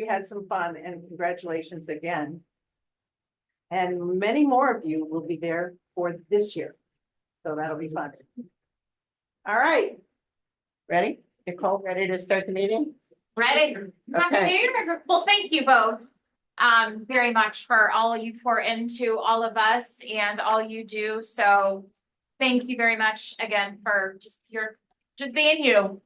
we had some fun, and congratulations again. And many more of you will be there for this year. So that'll be fun. All right. Ready? Nicole, ready to start the meeting? Ready? Happy Okay. New Year. Well, thank you both very much for all you pour into all of us and all you do. So thank you very much again for just being you.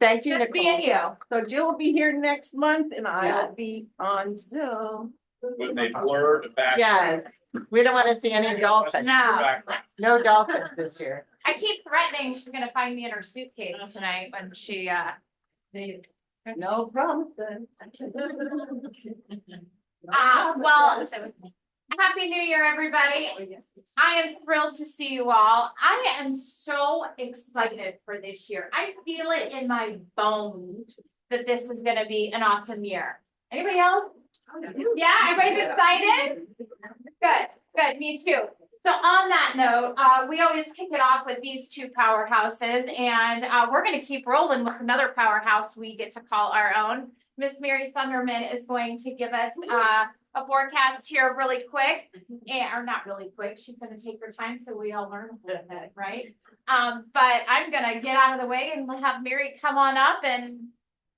Thank you, Just Nicole. being you. So Jill will be here next month and I'll be on Zoom. When they blur the back. Yes, we don't want to see any dolphins. No. No dolphins this year. I keep threatening she's gonna find me in her suitcase tonight when she No promises. well, Happy New Year, everybody. I am thrilled to see you all. I am so excited for this year. I feel it in my bones that this is gonna be an awesome year. Anybody else? Yeah, everybody's excited? Good, me too. So on that note, we always kick it off with these two powerhouses, and we're gonna keep rolling with another powerhouse we get to call our own. Miss Mary Sunderman is going to give us a forecast here really quick, or not really quick. She's gonna take her time so we all learn a little bit, right? But I'm gonna get out of the way and have Mary come on up and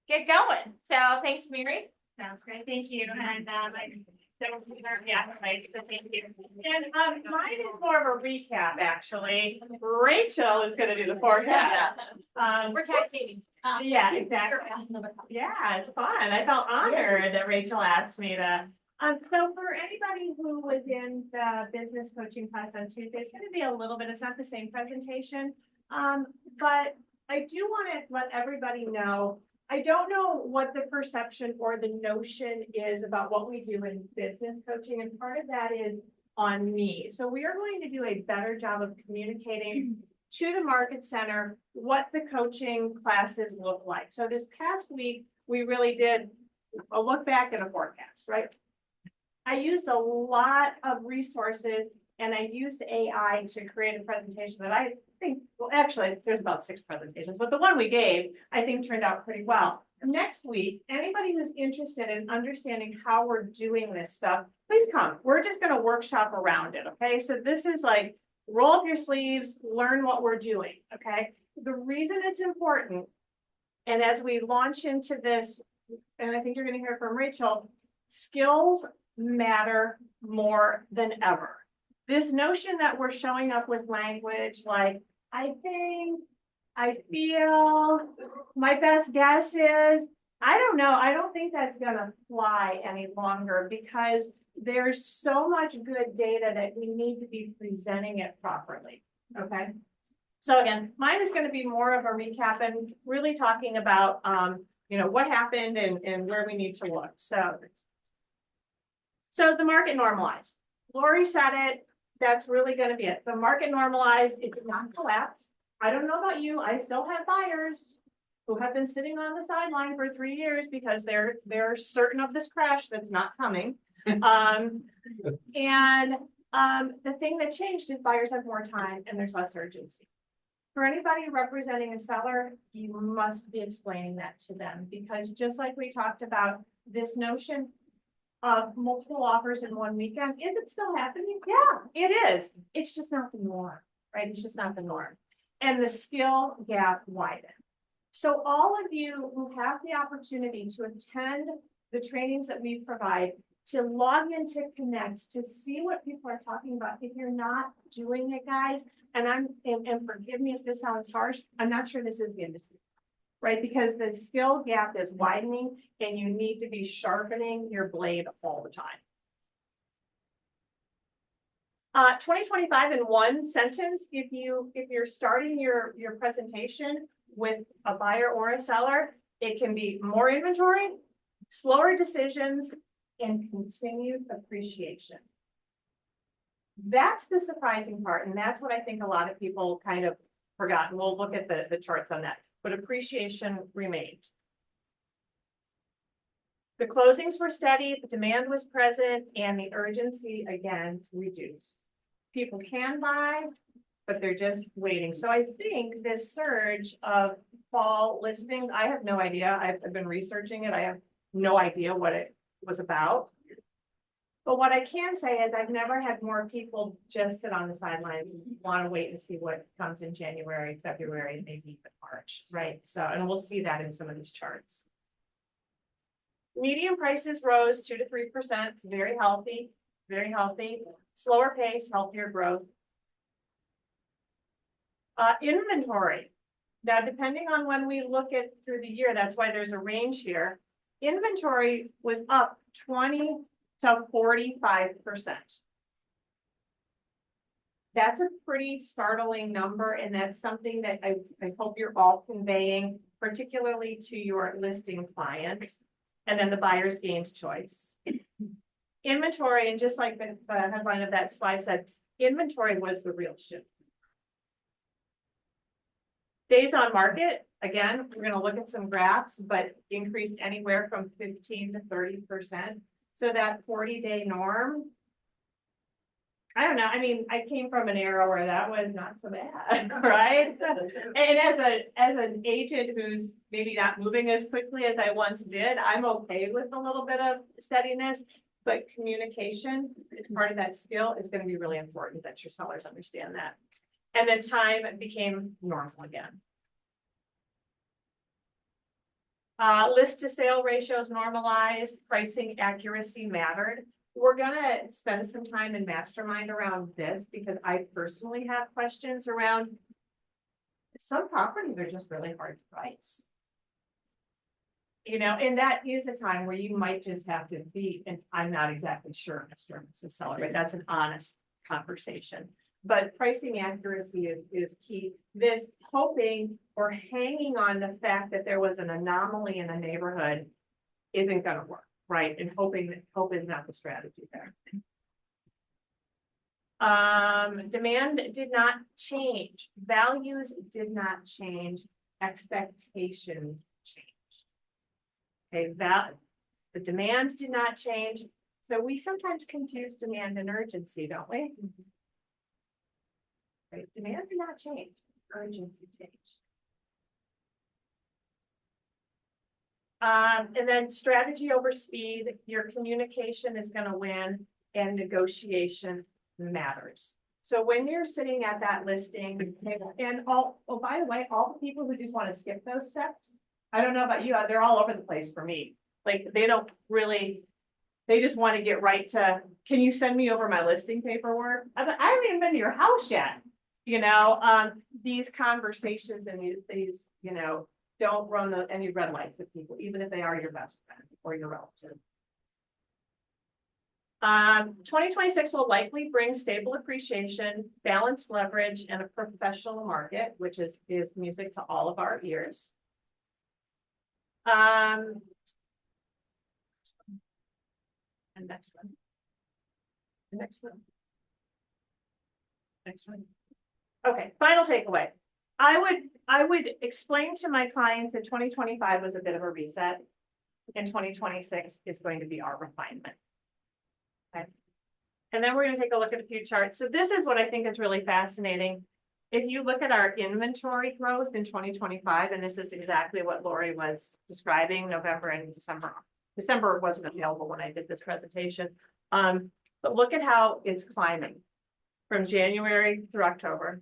get going. So thanks, Mary. Sounds great, thank you, and I don't deserve the accolade, so thank you. And mine is more of a recap, actually. Rachel is gonna do the forecast. We're tag teaming. Yeah, exactly. Yeah, it's fun. I felt honored that Rachel asked me to. So for anybody who was in the business coaching class on Tuesday, it's gonna be a little bit, it's not the same presentation. But I do wanna let everybody know, I don't know what the perception or the notion is about what we do in business coaching, and part of that is on me. So we are going to do a better job of communicating to the market center what the coaching classes look like. So this past week, we really did a look back at a forecast, right? I used a lot of resources and I used AI to create a presentation that I think, well, actually, there's about 6 presentations, but the one we gave, I think turned out pretty well. Next week, anybody who's interested in understanding how we're doing this stuff, please come. We're just gonna workshop around it, okay? So this is like, roll up your sleeves, learn what we're doing, okay? The reason it's important, and as we launch into this, and I think you're gonna hear from Rachel, skills matter more than ever. This notion that we're showing up with language like, I think, I feel, my best guess is, I don't know, I don't think that's gonna fly any longer because there's so much good data that we need to be presenting it properly, okay? So again, mine is gonna be more of a recap and really talking about, you know, what happened and where we need to look. So the market normalized. Lori said it, that's really gonna be it. The market normalized, it did not collapse. I don't know about you, I still have buyers who have been sitting on the sideline for 3 years because they're certain of this crash that's not coming. The thing that changed is buyers have more time and there's less urgency. For anybody representing a seller, you must be explaining that to them because just like we talked about this notion of multiple offers in one weekend, is it still happening? Yeah, it is. It's just not the norm, right? It's just not the norm. And the skill gap widened. So all of you who have the opportunity to attend the trainings that we provide, to log in to connect, to see what people are talking about. If you're not doing it, guys, and forgive me if this sounds harsh, I'm not sure this is the industry, right? Because the skill gap is widening and you need to be sharpening your blade all the time. 2025 in one sentence, if you're starting your presentation with a buyer or a seller, it can be more inventory, slower decisions, and continued appreciation. That's the surprising part, and that's what I think a lot of people kind of forgot. And we'll look at the charts on that, but appreciation remained. The closings were steady, the demand was present, and the urgency again reduced. People can buy, but they're just waiting. So I think this surge of fall listings, I have no idea. I've been researching it. I have no idea what it was about. But what I can say is I've never had more people just sit on the sidelines, want to wait and see what comes in January, February, maybe even March, right? So, and we'll see that in some of these charts. Median prices rose 2 to 3%, very healthy, very healthy. Slower pace, healthier growth. Inventory. Now, depending on when we look at through the year, that's why there's a range here. Inventory was up 20 to 45%. That's a pretty startling number, and that's something that I hope you're all conveying, particularly to your listing clients, and then the buyer's gained choice. Inventory, and just like the headline of that slide said, inventory was the real shift. Days on market, again, we're going to look at some graphs, but increased anywhere from 15 to 30%. So that 40-day norm, I don't know. I mean, I came from an era where that was not so bad, right? And as an agent who's maybe not moving as quickly as I once did, I'm okay with a little bit of steadiness. But communication is part of that skill. It's going to be really important that your sellers understand that. And then time became normal again. List to sale ratios normalized, pricing accuracy mattered. We're gonna spend some time in mastermind around this because I personally have questions around some properties are just really hard to price. You know, and that is a time where you might just have to be, and I'm not exactly sure, Mr. and Mrs. Seller, but that's an honest conversation. But pricing accuracy is key. This hoping or hanging on the fact that there was an anomaly in a neighborhood isn't going to work, right? And hope is not the strategy there. Demand did not change. Values did not change. Expectations changed. Okay, the demand did not change. So we sometimes confuse demand and urgency, don't we? Right. Demand did not change, urgency changed. And then strategy over speed, your communication is going to win and negotiation matters. So when you're sitting at that listing table, and oh, by the way, all the people who just want to skip those steps, I don't know about you, they're all over the place for me. Like they don't really, they just want to get right to, can you send me over my listing paperwork? I haven't even been to your house yet. You know, these conversations and these, you know, don't run any red lights with people, even if they are your best friend or your relative. 2026 will likely bring stable appreciation, balanced leverage, and a professional market, which is music to all of our ears. And next one. The next one. Next one. Okay, final takeaway. I would explain to my clients that 2025 was a bit of a reset and 2026 is going to be our refinement. Okay. And then we're going to take a look at a few charts. So this is what I think is really fascinating. If you look at our inventory growth in 2025, and this is exactly what Lori was describing, November and December. December wasn't available when I did this presentation. But look at how it's climbing from January through October.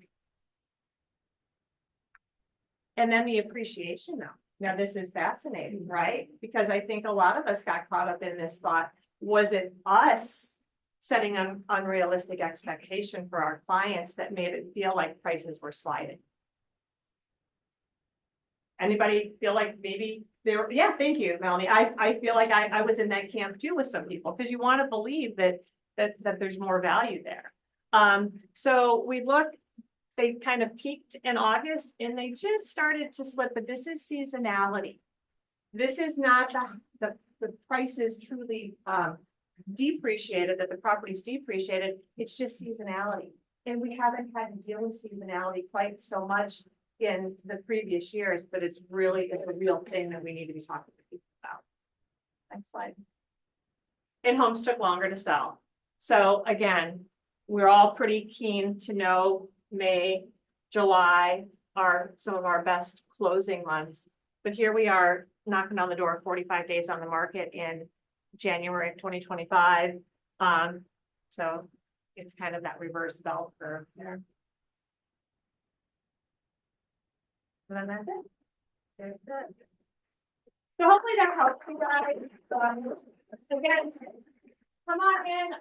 And then the appreciation now. Now this is fascinating, right? Because I think a lot of us got caught up in this thought, was it us setting an unrealistic expectation for our clients that made it feel like prices were sliding? Anybody feel like maybe they were, yeah, thank you, Melanie. I feel like I was in that camp too with some people, because you want to believe that there's more value there. So we look, they kind of peaked in August and they just started to slip, but this is seasonality. This is not the prices truly depreciated, that the property's depreciated. It's just seasonality. And we haven't had to deal with seasonality quite so much in the previous years, but it's a real thing that we need to be talking to people about. Next slide. And homes took longer to sell. So again, we're all pretty keen to know May, July are some of our best closing months. But here we are knocking on the door of 45 days on the market in January of 2025. So it's kind of that reverse bell curve there. And then that's it. There's it. So hopefully that helps you guys. Again, come on in,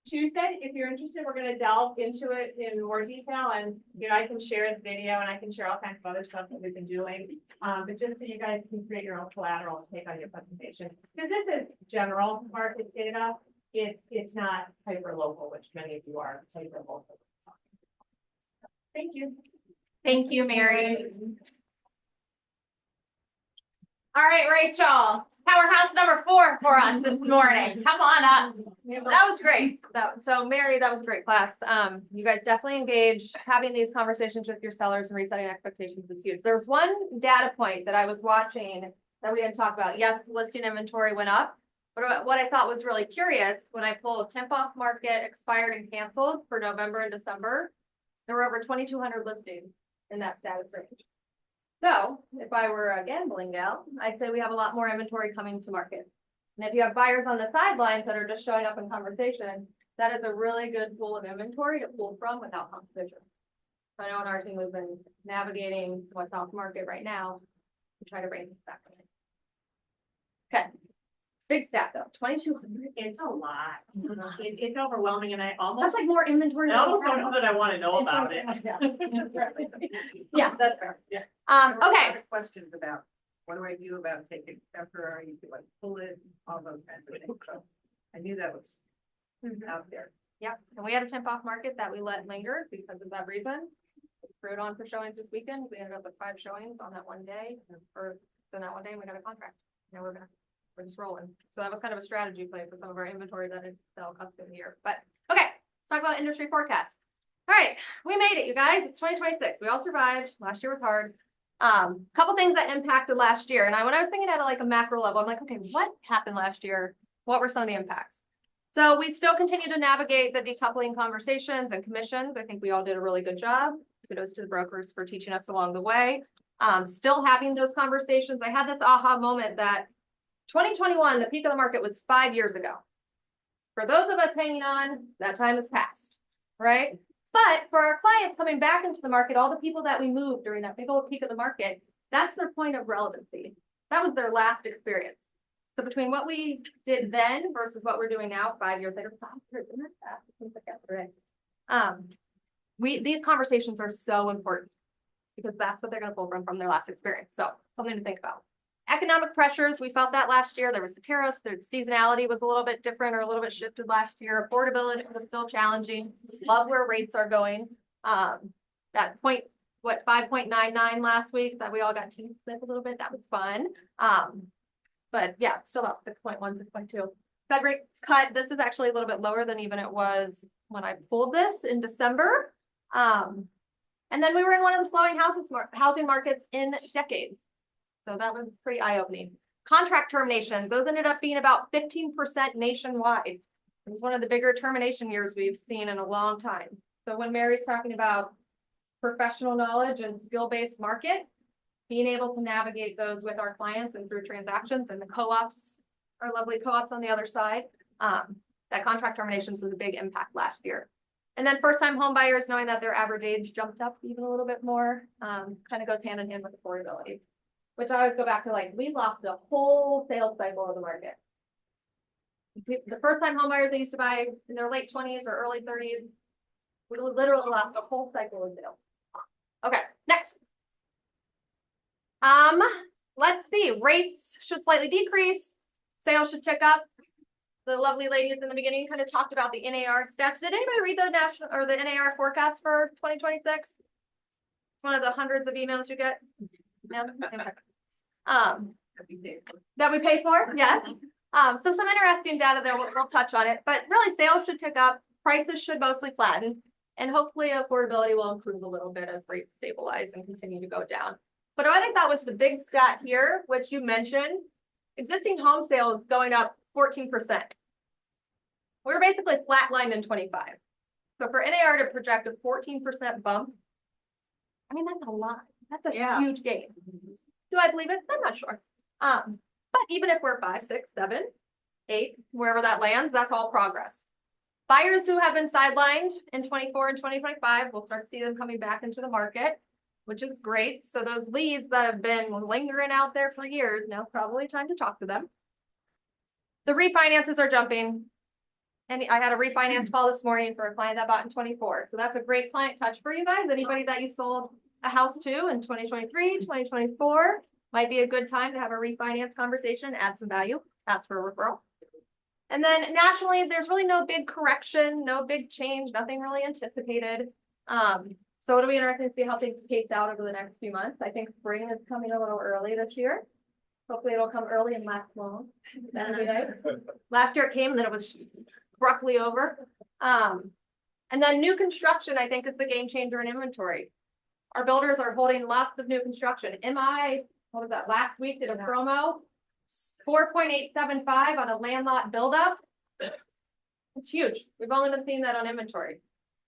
Tuesday, if you're interested, we're gonna delve into it in more detail, and, you know, I can share the video and I can share all kinds of other stuff that we've been doing. But just so you guys can create your own collateral to take on your presentation, because this is general market data. It's not hyper local, which many of you are hyper local. Thank you. Thank you, Mary. All right, Rachel, powerhouse number 4 for us this morning. Come on up. That was great. So Mary, that was a great class. You guys definitely engage. Having these conversations with your sellers and resetting expectations is huge. There was one data point that I was watching that we didn't talk about. Yes, listing inventory went up, but what I thought was really curious, when I pulled temp off market, expired and canceled for November and December, there were over 2,200 listings in that status range. So if I were a gambling gal, I'd say we have a lot more inventory coming to market. And if you have buyers on the sidelines that are just showing up in conversation, that is a really good pool of inventory to pull from without competition. So I know in our team, we've been navigating what's off market right now to try to bring this back in. Okay. Big stat though, 2,200. It's a lot. It's overwhelming, and I That's almost like more inventory. than we don't know have. that I want to know about it. Yeah, that's fair. Yeah. Okay. Questions about, what do I do about taking temporary, do I pull it, all those kinds of things, so I knew that was out there. Yep, and we had a temp off market that we let linger because of that reason. We threw it on for showings this weekend. We ended up with 5 showings on that one day, or then that one day, and we got a contract. Now we're just rolling. So that was kind of a strategy play for some of our inventory that didn't sell custom here. But okay, let's talk about industry forecast. All right, we made it, you guys. It's 2026. We all survived. Last year was hard. Couple things that impacted last year. And when I was thinking at like a macro level, I'm like, okay, what happened last year? What were some of the impacts? So we still continue to navigate the decoupling conversations and commissions. I think we all did a really good job. Kudos to the brokers for teaching us along the way. Still having those conversations. I had this aha moment that 2021, the peak of the market was 5 years ago. For those of us hanging on, that time has passed, right? But for our clients coming back into the market, all the people that we moved during that big old peak of the market, that's their point of relevancy. That was their last experience. So between what we did then versus what we're doing now, 5 years later, 5 years, isn't that fast? It seems like yesterday. These conversations are so important because that's what they're going to pull from their last experience. So something to think about. Economic pressures, we felt that last year. There was the tariffs, the seasonality was a little bit different or a little bit shifted last year. Affordability was still challenging. Love where rates are going. That point, 5.99 last week that we all got teased with a little bit. That was fun. But yeah, still about 6.1, 6.2. Fed rates cut. This is actually a little bit lower than even it was when I pulled this in December. And then we were in one of the slowing housing markets in decades. So that was pretty eye-opening. Contract terminations, those ended up being about 15% nationwide. It was one of the bigger termination years we've seen in a long time. So when Mary's talking about professional knowledge and skill-based market, being able to navigate those with our clients and through transactions and the co-ops, our lovely co-ops on the other side, that contract terminations was a big impact last year. And then first-time home buyers, knowing that their average age jumped up even a little bit more, kind of goes hand in hand with affordability. Which I always go back to, like, we lost a whole sales cycle of the market. The first time homebuyers that used to buy in their late 20s or early 30s, we literally lost a whole cycle of sales. Okay, next. Let's see, rates should slightly decrease. Sales should tick up. The lovely ladies in the beginning kind of talked about the NAR stats. Did anybody read the national or the NAR forecast for 2026? One of the hundreds of emails you get. No? Okay. That we pay for, yes. So some interesting data there, we'll touch on it, but really sales should tick up, prices should mostly flatten, and hopefully affordability will improve a little bit as rates stabilize and continue to go down. But I think that was the big stat here, which you mentioned, existing home sales going up 14%. We're basically flatlined in 25. So for NAR to project a 14% bump, I mean, that's a lot. That's a huge gain. Do I believe it? I'm not sure. But even if we're 5, 6, 7, 8, wherever that lands, that's all progress. Buyers who have been sidelined in 24 and 2025, we'll start to see them coming back into the market, which is great. So those leads that have been lingering out there for years, now probably time to talk to them. The refinances are jumping. And I had a refinance call this morning for a client that bought in 24. So that's a great client touch for you guys. Anybody that you sold a house to in 2023, 2024, might be a good time to have a refinance conversation, add some value, ask for a referral. And then nationally, there's really no big correction, no big change, nothing really anticipated. So it'll be interesting to see how things pace out over the next few months. I think spring is coming a little early this year. Hopefully it'll come early and last long. That'll be nice. Last year it came and then it was abruptly over. And then new construction, I think, is the game changer in inventory. Our builders are holding lots of new construction. MI, what was that, last week did a promo, 4.875 on a land lot buildup. It's huge. We've only been seeing that on inventory.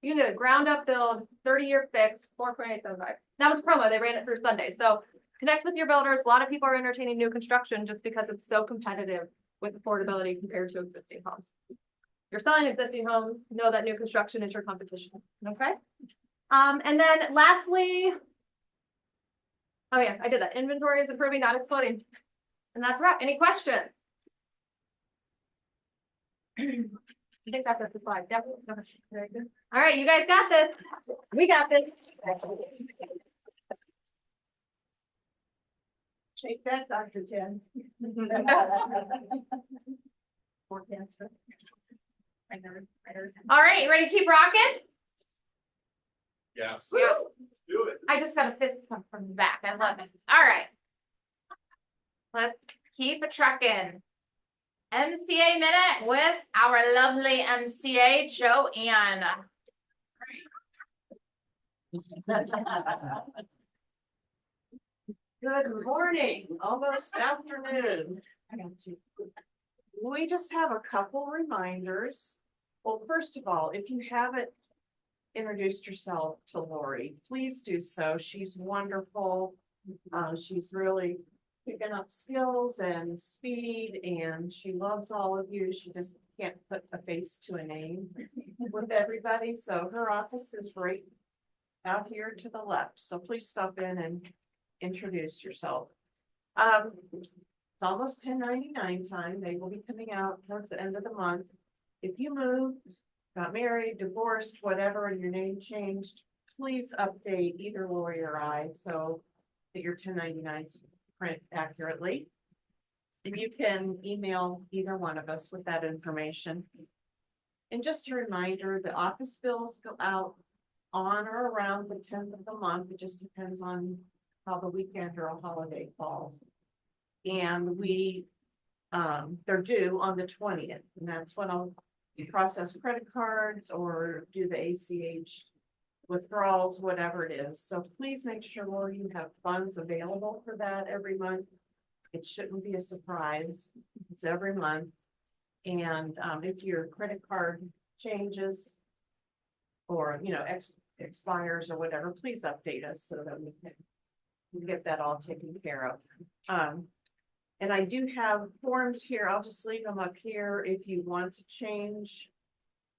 You can get a ground up build, 30-year fix, 4.875. That was promo. They ran it through Sunday. So connect with your builders. A lot of people are entertaining new construction just because it's so competitive with affordability compared to existing homes. If you're selling existing homes, know that new construction is your competition. Okay. And then lastly, oh yeah, I did that. Inventory is improving, not exploding. And that's right. Any questions? I think that's the slide. Yep. Okay. Very good. All right, you guys got this. We got this. Take that, Dr. Jen. Forecaster. All right, you ready to keep rocking? Yes. Woo. Do it. I just got a fist pump from the back. I love it. All right. Let's keep it trucking. MCA Minute with our lovely MCA, Joanne. Good morning, almost afternoon. We just have a couple reminders. Well, first of all, if you haven't introduced yourself to Lori, please do so. She's wonderful. She's really picking up skills and speed, and she loves all of you. She just can't put a face to a name with everybody. So her office is right out here to the left. So please stop in and introduce yourself. It's almost 1099 time. They will be coming out towards the end of the month. If you moved, got married, divorced, whatever, and your name changed, please update either Lori or I so that your 1099s print accurately. And you can email either one of us with that information. And just a reminder, the office bills go out on or around the 10th of the month. It just depends on how the weekend or a holiday falls. And they're due on the 20th, and that's when I'll process credit cards or do the ACH withdrawals, whatever it is. So please make sure, Lori, you have funds available for that every month. It shouldn't be a surprise. It's every month. And if your credit card changes or, expires or whatever, please update us so that we can get that all taken care of. And I do have forms here. I'll just leave them up here if you want to change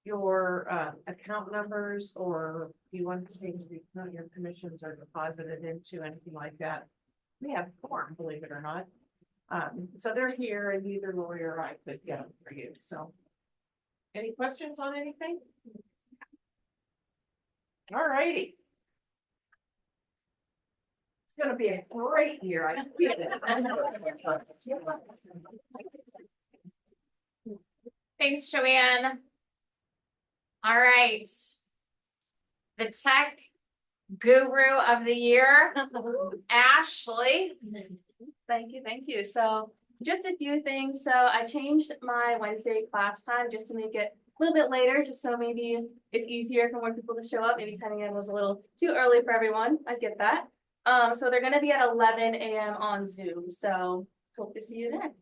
your account numbers, or you want to change the account your commissions are deposited into, anything like that. We have a form, believe it or not. So they're here, and either Lori or I could get them for you. So any questions on anything? All righty. It's gonna be a great year. I feel it. Thanks, Joanne. All right. The tech guru of the year, Ashley. Thank you. So just a few things. So I changed my Wednesday class time just to make it a little bit later, just so maybe it's easier for more people to show up. Maybe 10 a.m. was a little too early for everyone. I get that. So they're going to be at 11 a.m. on Zoom. So hope to see you there.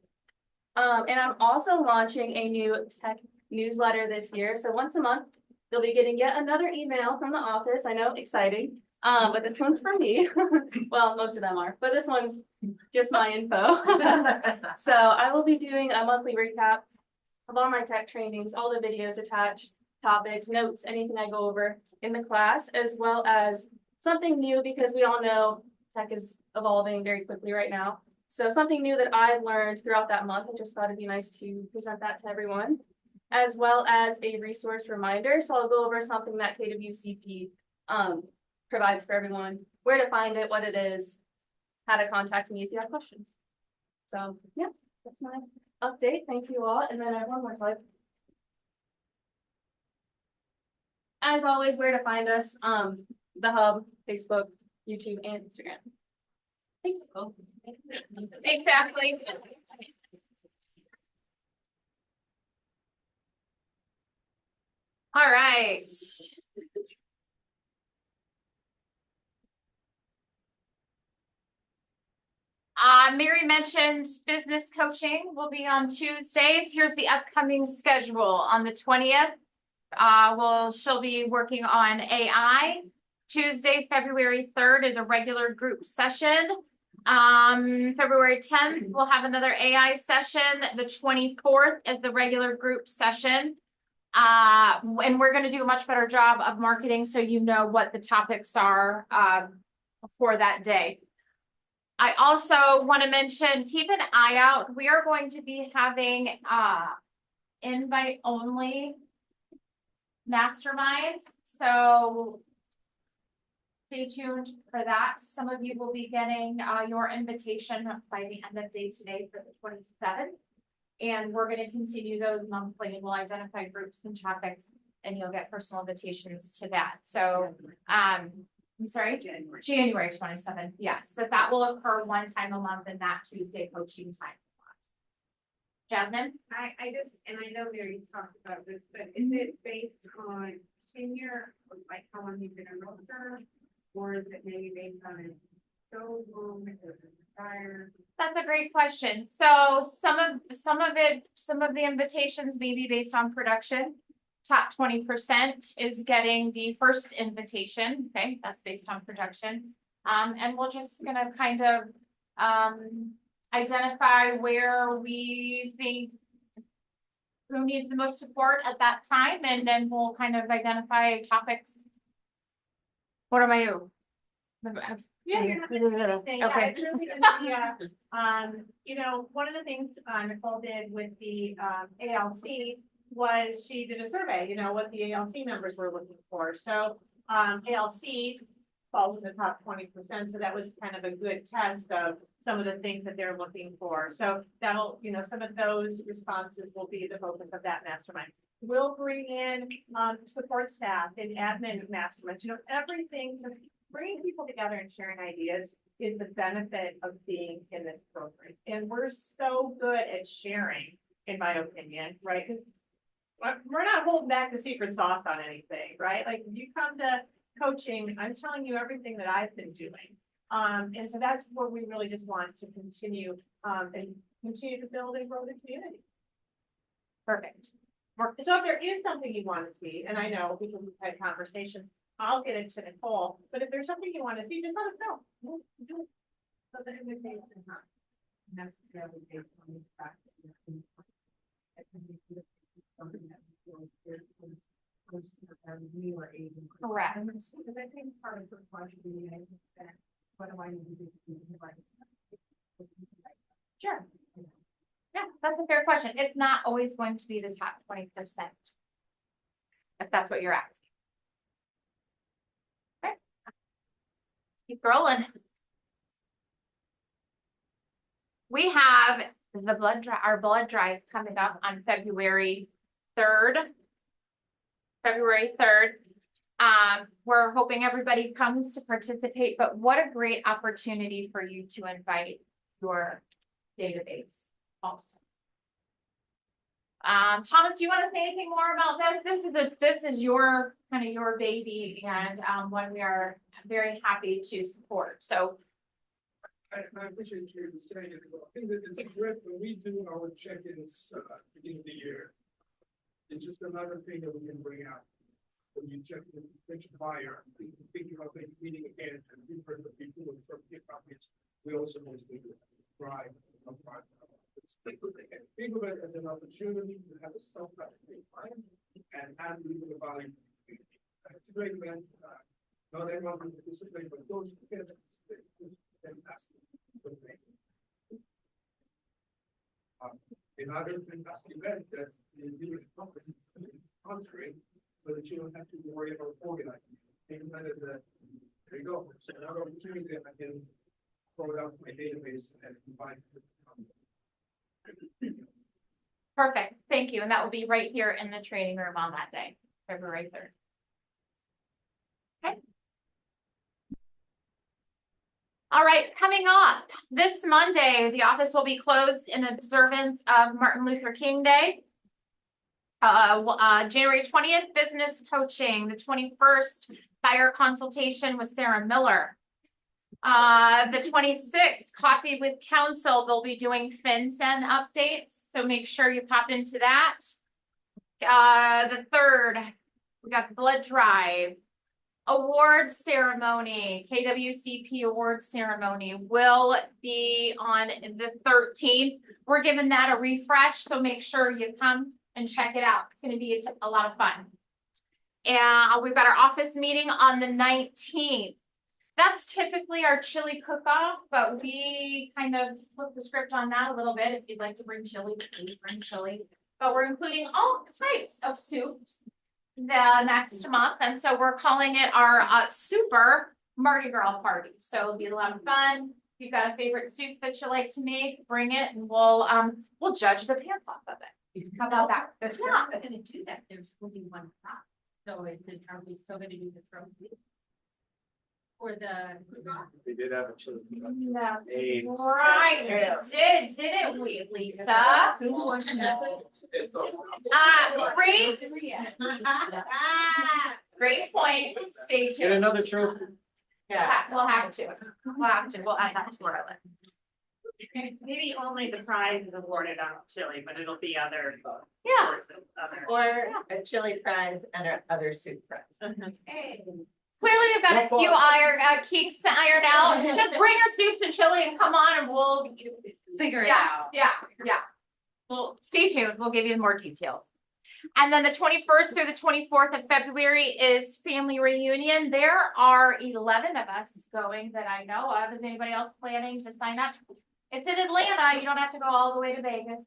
And I'm also launching a new tech newsletter this year. So once a month, you'll be getting yet another email from the office. I know, exciting. But this one's for me. Well, most of them are, but this one's just my info. So I will be doing a monthly recap of all my tech trainings, all the videos attached, topics, notes, anything I go over in the class, as well as something new, because we all know tech is evolving very quickly right now. So something new that I've learned throughout that month, I just thought it'd be nice to present that to everyone, as well as a resource reminder. So I'll go over something that KWCP provides for everyone, where to find it, what it is, how to contact me if you have questions. So yeah, that's my update. Thank you all. And then I have one more slide. As always, where to find us, the hub, Facebook, YouTube, and Instagram. Thanks. Exactly. All right. Mary mentioned business coaching will be on Tuesdays. Here's the upcoming schedule. On the 20th, she'll be working on AI. Tuesday, February 3rd is a regular group session. February 10th, we'll have another AI session. The 24th is the regular group session. And we're going to do a much better job of marketing so you know what the topics are for that day. I also want to mention, keep an eye out. We are going to be having invite only masterminds. So stay tuned for that. Some of you will be getting your invitation by the end of day today for the 27th. And we're going to continue those monthly, and we'll identify groups and topics, and you'll get personal invitations to that. So, I'm sorry, January 27th. Yes, but that will occur one time a month in that Tuesday coaching time. Jasmine? I just, and I know Mary's talked about this, but is it based on tenure, like how long you've been a realtor? Or is it maybe based on a so long prior? That's a great question. So some of the invitations may be based on production. Top 20% is getting the first invitation. Okay, that's based on production. And we're just gonna kind of identify where we think who needs the most support at that time, and then we'll kind of identify topics. What am I? Yeah, you're not missing anything. Yeah, Okay. it's really good. Yeah. You know, one of the things Nicole did with the ALC was she did a survey, you know, what the ALC members were looking for. So ALC falls in the top 20%. So that was kind of a good test of some of the things that they're looking for. So that'll, you know, some of those responses will be the focus of that mastermind. We'll bring in support staff and admin masterminds, you know, everything. Bringing people together and sharing ideas is the benefit of being in this program. And we're so good at sharing, in my opinion, right? We're not holding back the secret sauce on anything, right? Like if you come to coaching, I'm telling you everything that I've been doing. And so that's where we really just want to continue and continue to build and grow the community. Perfect. So if there is something you want to see, and I know because we've had conversations, I'll get it to Nicole, but if there's something you want to see, just let us know. We'll do it. So the invitation is not necessarily based on the fact that you're in. It can be something that we feel is close to we were able. Correct. Because I think part of the question is that what do I need to do to be like? Sure. Yeah, that's a fair question. It's not always going to be the top 20%. If that's what you're asking. Okay. Keep rolling. We have the our blood drive coming up on February 3rd. February 3rd. We're hoping everybody comes to participate, but what a great opportunity for you to invite your database also. Thomas, do you want to say anything more about this? This is your kind of your baby, and one we are very happy to support. So I appreciate you saying it. I think that it's great when we do our check-ins beginning of the year. It's just another thing that we can bring out. when you check the potential buyer, thinking about maybe meeting again and we've heard the people who from the properties, we also want to do drive. Think of it as an opportunity to have a self-actually client and add legal value. It's a great event. Not everyone will participate, but those who can participate, it's fantastic. Another fantastic event that the legal conference is sponsoring, but that you don't have to worry about organizing. Think of that as a, there you go, it's another opportunity that I can throw it out my database and combine. Perfect, thank you, and that will be right here in the training room on that day, February 3rd. Okay. All right, coming up, this Monday, the office will be closed in observance of Martin Luther King Day. January 20th, business coaching, the 21st, fire consultation with Sarah Miller. The 26th, coffee with council, they'll be doing FinCEN updates, so make sure you pop into that. The 3rd, we got blood drive. Award ceremony, KWCP award ceremony will be on the 13th. We're giving that a refresh, so make sure you come and check it out. It's going to be a lot of fun. And we've got our office meeting on the 19th. That's typically our chili cook-off, but we kind of flip the script on that a little bit. If you'd like to bring chili, please bring chili. But we're including all types of soups the next month, and so we're calling it our super Mardi Gras party. So it'll be a lot of fun. If you've got a favorite soup that you like to make, bring it, and we'll judge the pants off of it. How about that? But we're not gonna do that, there's only one crop, so are we still gonna do the trophy? Or the. They did have a chili. That's Hey. right, we did, didn't we, Lisa? Great point, stay Get tuned. another trophy. We'll have to, we'll add that to our list. Maybe only the prize is awarded on chili, but it'll be other. Yeah. sources, other. Or a chili prize and our other soup prize. Clearly, we've got a few kinks to iron out. Just bring your soups and chili and come on and we'll Figure it Yeah, out. yeah. Well, stay tuned. We'll give you more details. And then the 21st through the 24th of February is family reunion. There are 11 of us going that I know of. Is anybody else planning to sign up? It's in Atlanta. You don't have to go all the way to Vegas.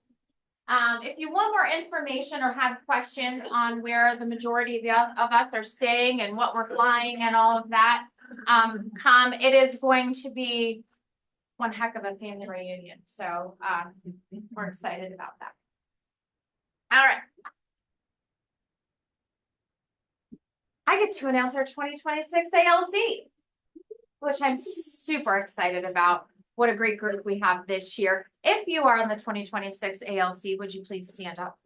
If you want more information or have questions on where the majority of us are staying and what we're flying and all of that, come. It is going to be one heck of a family reunion. So we're excited about that. All right. I get to announce our 2026 ALC, which I'm super excited about. What a great group we have this year. If you are on the 2026 ALC, would you please stand up?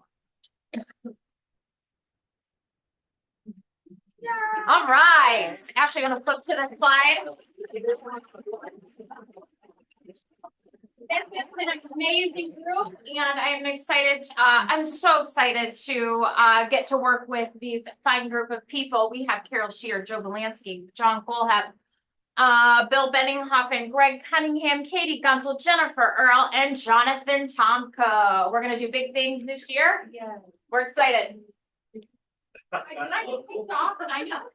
All right, actually gonna flip to the slide. This is an amazing group and I'm excited. I'm so excited to get to work with these fine group of people. We have Carol Shear, Joe Belansky, John Colehab, Bill Benninghoff, Greg Cunningham, Katie Gunzel, Jennifer Earl, and Jonathan Tomko. We're gonna do big things this year. Yeah. We're excited. Did I get kicked off? I know.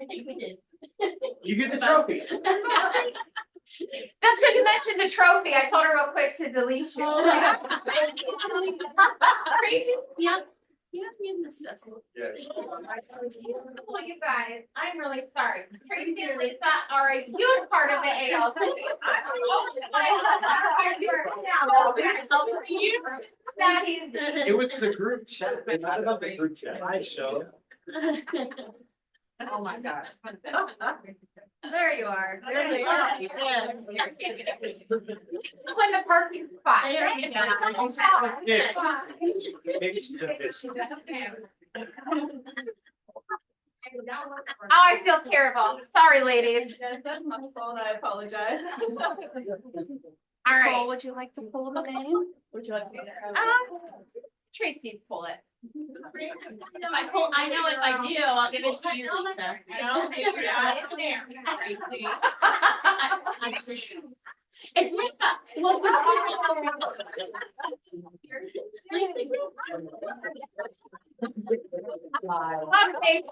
I think we did. You get the trophy. That's good you mentioned the trophy. I told her real quick to delete you. Crazy. Yeah. You missed us. Yeah. Well, you guys, I'm really sorry. Tracy and Lisa are a huge part of the AL. It was the group chat. It's not about the group chat. I show. Oh, my God. There you are. There they are. When the parking spot. There you go. Yeah. Maybe she just did. Oh, I feel terrible. Sorry, ladies. That's my fault, I apologize. All right. Would you like to pull the name? Would you like to do that? Tracy, pull it. I know if I do, I'll give it to you, Lisa. It's Lisa. Okay.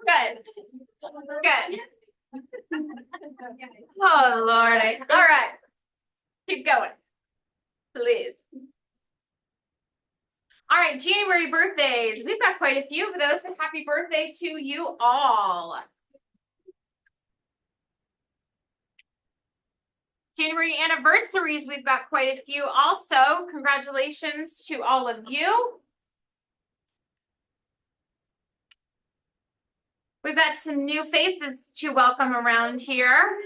Good. Good. Oh, Lordy. All right. Keep going. Please. All right, January birthdays. We've got quite a few of those. So happy birthday to you all. January anniversaries, we've got quite a few also. Congratulations to all of you. We've got some new faces to welcome around here.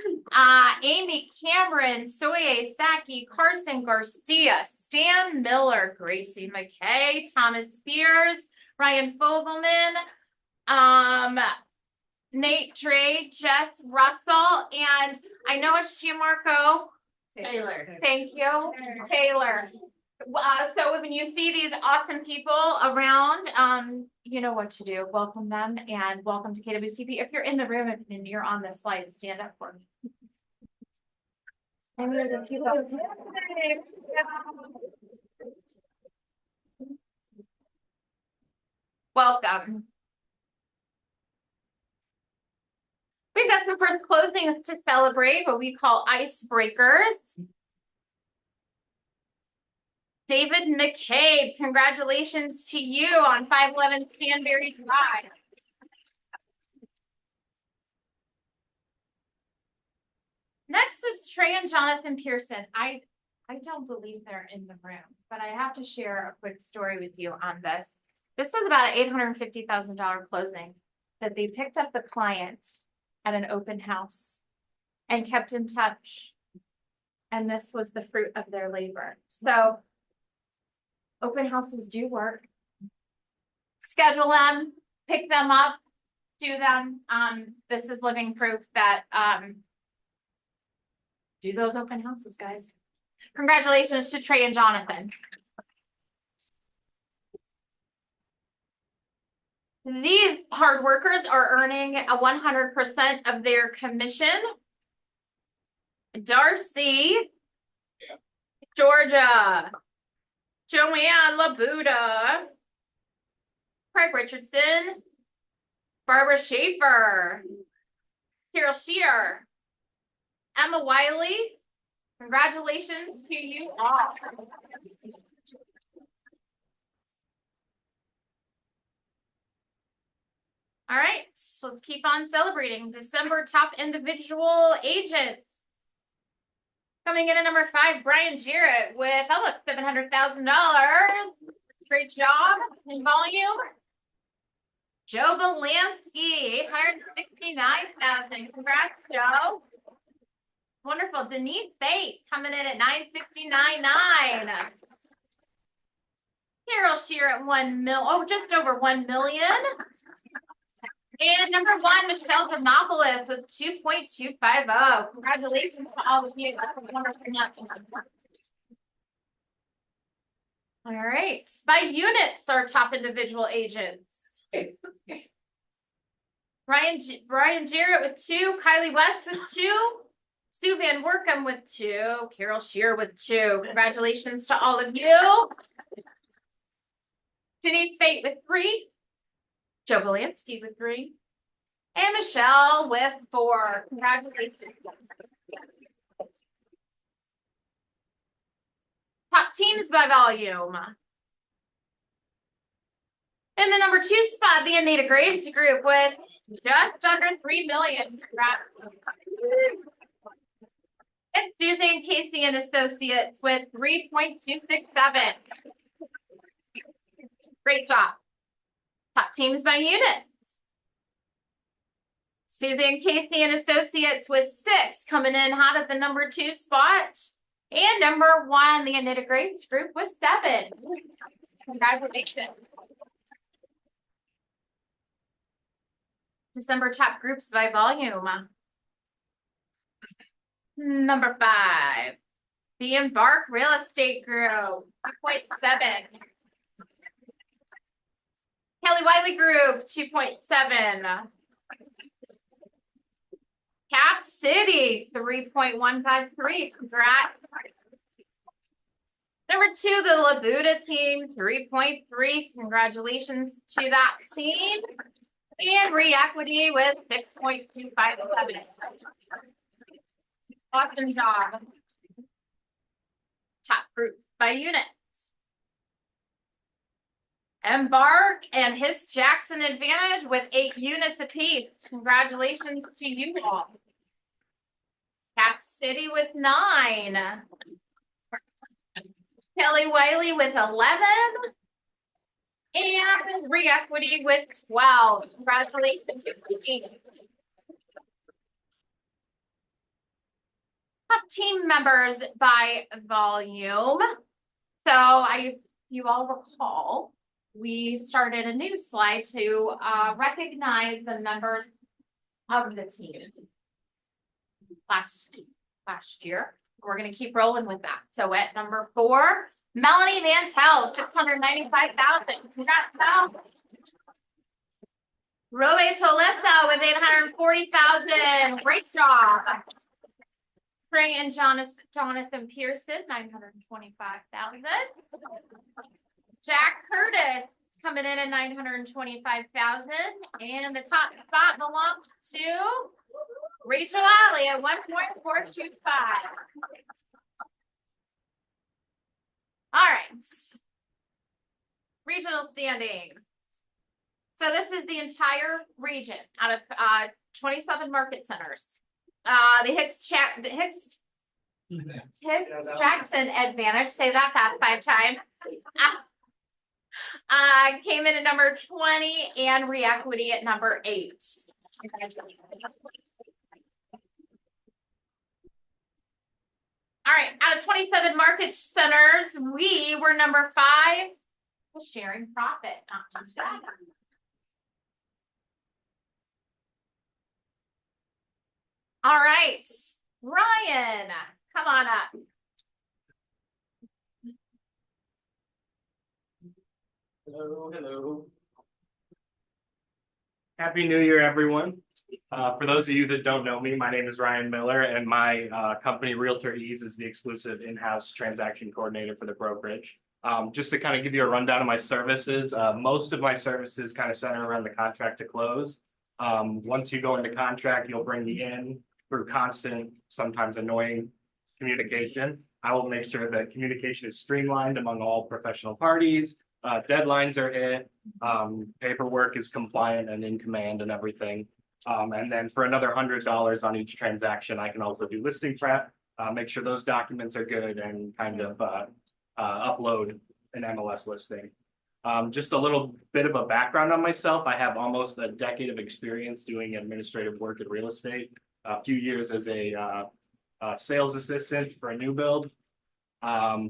Amy Cameron, Soye Saki, Carson Garcia, Stan Miller, Gracie McKay, Thomas Spears, Ryan Fogelman, Nate Dre, Jess Russell, and I know it's Gianmarco. Taylor. Thank you, Taylor. So when you see these awesome people around, you know what to do. Welcome them and welcome to KWCP. If you're in the room and you're on this slide, stand up for me. And there's a few. Welcome. We've got some first closings to celebrate, what we call icebreakers. David McCabe, congratulations to you on 511 Stanberry Drive. Next is Trey and Jonathan Pearson. I don't believe they're in the room, but I have to share a quick story with you on this. This was about an $850,000 closing that they picked up the client at an open house and kept in touch. And this was the fruit of their labor. So open houses do work. Schedule them, pick them up, do them. This is living proof that do those open houses, guys. Congratulations to Trey and Jonathan. These hard workers are earning a 100% of their commission. Darcy, Georgia, Joanne Labuda, Craig Richardson, Barbara Schaefer, Carol Shear, Emma Wiley. Congratulations to you all. All right, so let's keep on celebrating. December top individual agents. Coming in at number 5, Brian Jarrett with almost $700,000. Great job in volume. Joe Belansky, $869,000. Congrats, Joe. Wonderful. Denise Bate coming in at $969,900. Carol Shear at just over 1 million. And number 1, Michelle Demopoulos with 2.250. Congratulations to all of you. That's a wonderful number. All right. By units, our top individual agents. Brian Jarrett with 2, Kylie West with 2, Sue Van Workum with 2, Carol Shear with 2. Congratulations to all of you. Denise Fate with 3. Joe Belansky with 3. And Michelle with 4. Congratulations. Top teams by volume. In the number 2 spot, the Anita Graves group with just under 3 million. Congrats. It's Suzanne Casey and Associates with 3.267. Great job. Top teams by units. Suzanne Casey and Associates with 6, coming in hot at the number 2 spot. And number 1, the Anita Graves group with 7. Congratulations. December top groups by volume. Number 5, the Embark Real Estate Group, 2.7. Kelly Wiley Group, 2.7. Cap City, 3.153. Congrats. Number 2, the Labuda team, 3.3. Congratulations to that team. And ReEquity with 6.257. Awesome job. Top groups by units. Embark and his Jackson Advantage with 8 units apiece. Congratulations to you all. Cap City with 9. Kelly Wiley with 11. And ReEquity with 12. Congratulations to the team. Top team members by volume. So you all recall, we started a new slide to recognize the members of the team last year. We're going to keep rolling with that. So at number 4, Melanie Mantel, 695,000. Congrats, Mel. Robe Tolesa with 840,000. Great job. Trey and Jonathan Pearson, 925,000. Jack Curtis coming in at 925,000. And the top spot belongs to Rachel Alley at 1.425. All right. Regional standings. So this is the entire region out of 27 market centers. The Hicks Jackson Advantage, say that fast 5 times. Came in at number 20 and ReEquity at number 8. All right, out of 27 market centers, we were number 5, sharing profit. Not too bad. All right, Ryan, come on up. Hello. Happy New Year, everyone. For those of you that don't know me, my name is Ryan Miller, and my company Realtor Ease is the exclusive in-house transaction coordinator for the brokerage. Just to kind of give you a rundown of my services, most of my services kind of center around the contract to close. Once you go into contract, you'll bring me in through constant, sometimes annoying communication. I will make sure that communication is streamlined among all professional parties. Deadlines are hit, paperwork is compliant and in command and everything. And then for another $100 on each transaction, I can also do listing prep, make sure those documents are good and kind of upload an MLS listing. Just a little bit of a background on myself. I have almost a decade of experience doing administrative work in real estate, a few years as a sales assistant for a new build.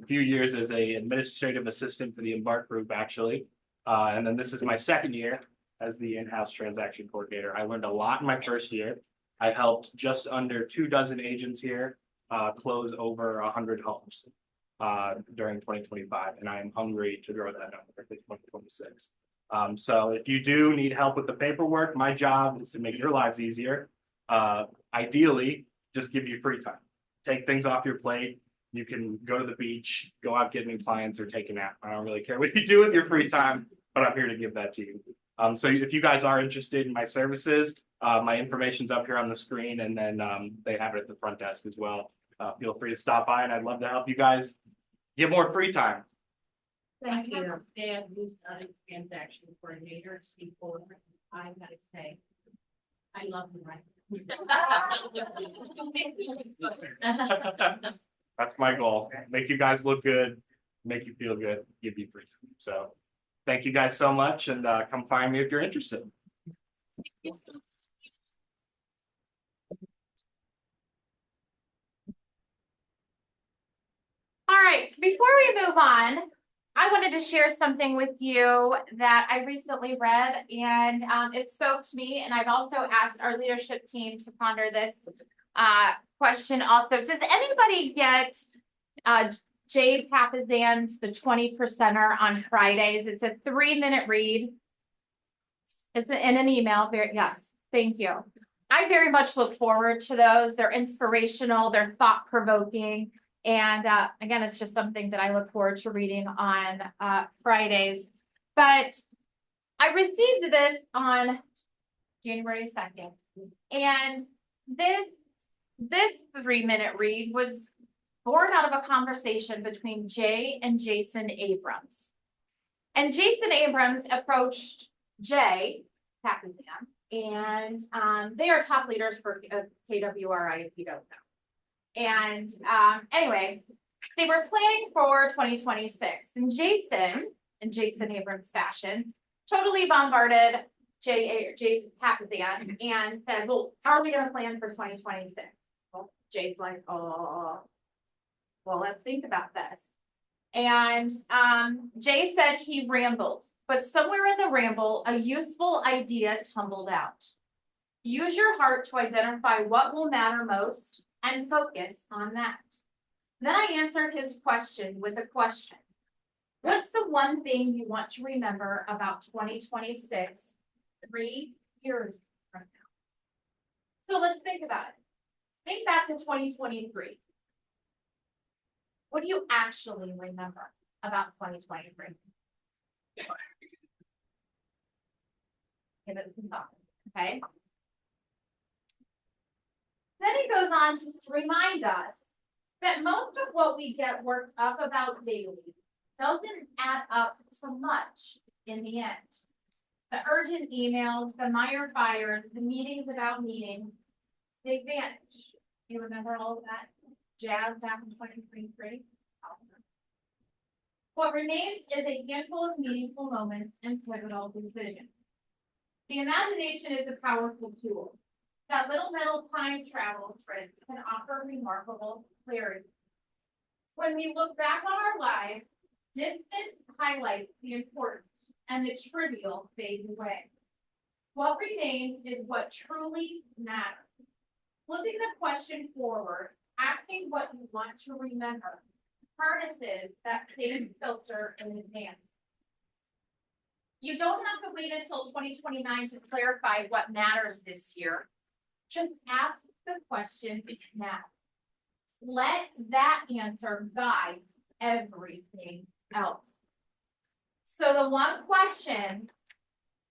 Few years as a administrative assistant for the Embark Group, actually. And then this is my second year as the in-house transaction coordinator. I learned a lot in my first year. I helped just under 24 agents here close over 100 homes during 2025, and I am hungry to grow that number for 2026. So if you do need help with the paperwork, my job is to make your lives easier. Ideally, just give you free time. Take things off your plate. You can go to the beach, go out getting clients, or take a nap. I don't really care what you do with your free time, but I'm here to give that to you. So if you guys are interested in my services, my information's up here on the screen, and then they have it at the front desk as well. Feel free to stop by, and I'd love to help you guys get more free time. Thank you. Dad, who's a transaction coordinator, Steve Fuller. I gotta say, I love him, right? That's my goal. Make you guys look good, make you feel good, give you free time. So thank you guys so much, and come find me if you're interested. All right, before we move on, I wanted to share something with you that I recently read, and it spoke to me, and I've also asked our leadership team to ponder this question also. Does anybody get Jay Papasan's The 20%er on Fridays? It's a 3-minute read. It's in an email, very, yes, thank you. I very much look forward to those. They're inspirational, they're thought provoking. And again, it's just something that I look forward to reading on Fridays. But I received this on January 2nd. And this 3-minute read was born out of a conversation between Jay and Jason Abrams. And Jason Abrams approached Jay Pakistan, and they are top leaders for KWRI, if you don't know. And anyway, they were planning for 2026, and Jason, in Jason Abrams fashion, totally bombarded Jay Pakistan and said, well, how are we going to plan for 2026? Well, Jay's like, oh, well, let's think about this. And Jay said he rambled, but somewhere in the ramble, a useful idea tumbled out. Use your heart to identify what will matter most and focus on that. Then I answered his question with a question. What's the one thing you want to remember about 2026, 3 years from now? So let's think about it. Think back to 2023. What do you actually remember about 2023? Give it some thought, okay? Then he goes on to remind us that most of what we get worked up about daily doesn't add up to much in the end. The urgent emails, the minor fires, the meetings about meetings, they vanish. You remember all of that jazz down in 2023? What remains is a handful of meaningful moments and pivotal decisions. The imagination is a powerful tool. That little metal time travel trick can offer remarkable clarity. When we look back on our lives, distance highlights the important and the trivial fades away. What remains is what truly matters. Flipping the question forward, asking what you want to remember, harnesses that same filter in advance. You don't have to wait until 2029 to clarify what matters this year. Just ask the question now. Let that answer guide everything else. So the one question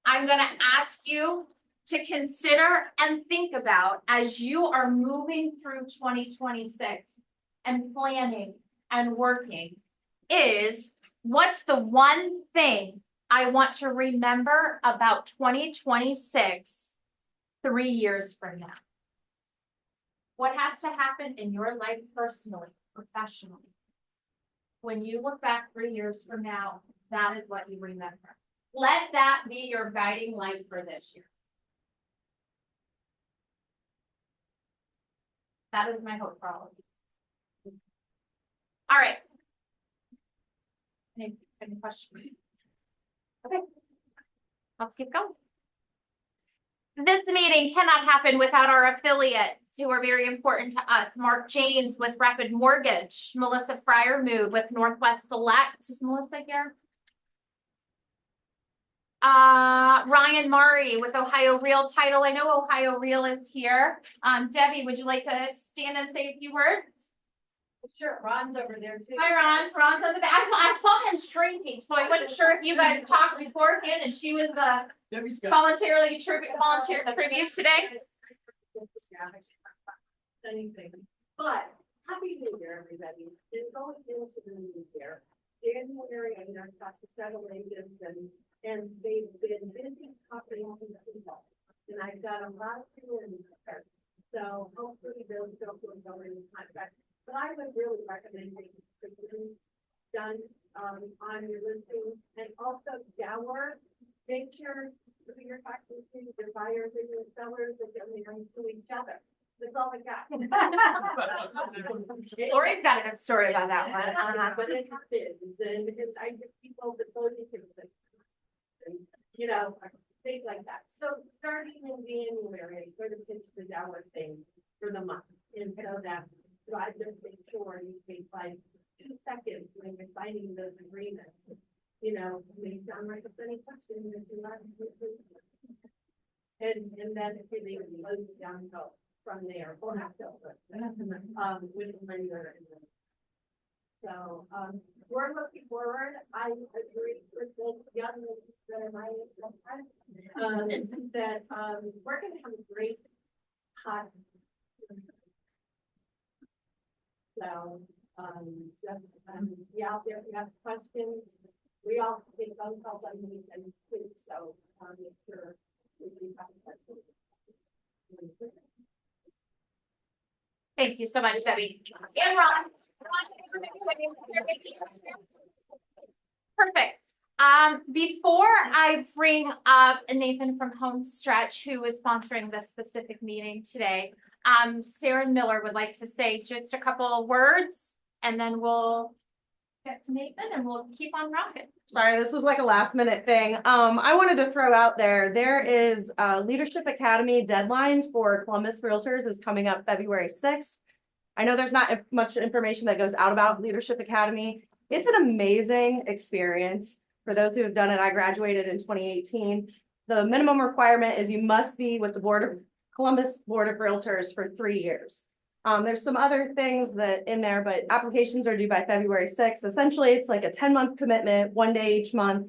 I'm going to ask you to consider and think about as you are moving through 2026 and planning and working is, what's the one thing I want to remember about 2026 3 years from now? What has to happen in your life personally, professionally? When you look back 3 years from now, that is what you remember. Let that be your guiding light for this year. That is my hope for all of you. All right. Any questions? Okay. Let's keep going. This meeting cannot happen without our affiliates who are very important to us. Mark James with Rapid Mortgage, Melissa Fryermuth with Northwest Select. Is Melissa here? Ryan Murray with Ohio Real Title. I know Ohio Real is here. Debbie, would you like to stand and say a few words? Sure, Ron's over there too. Hi, Ron. Ron's on the back. I saw him shrinking, so I wasn't sure if you guys talked beforehand, and she was the volunteer tribute today. Anything, but happy New Year, everybody. It's going into the new year. January, I mean, I've got the settle agents and they've been busy talking to people. And I've got a lot of feelings there. So hopefully those don't go into contract. But I would really recommend making something done on your listing, and also Gower. Make sure who you're talking to, your buyers and your sellers, that they're nice to each other. That's all I got. Lori's got a good story about that one. But it happens, and because I get people that voted him, you know, things like that. So starting in January, we're going to pitch the Gower thing for the month, and so that's. So I just make sure you take like 2 seconds when you're signing those agreements you know, may sound like a funny question, if you like. And then if you leave it goes downhill from there, or uphill, but, with the later. So, we're looking forward. I agree with the young ladies that are my age, that, we're gonna have a great time. So, yeah, if you have questions, we all take phone calls on these and too, so, make sure we can have questions. Thank you so much, Debbie. And Ron. Perfect. Before I bring up Nathan from Homestretch, who is sponsoring this specific meeting today, Sarah Miller would like to say just a couple of words, and then we'll get to Nathan and we'll keep on rocking. Sorry, this was like a last minute thing. I wanted to throw out there is Leadership Academy deadline for Columbus Realtors is coming up February 6th. I know there's not much information that goes out about Leadership Academy. It's an amazing experience. For those who have done it, I graduated in 2018. The minimum requirement is you must be with the Columbus Board of Realtors for 3 years. There's some other things that in there, but applications are due by February 6th. Essentially, it's like a 10-month commitment, 1 day each month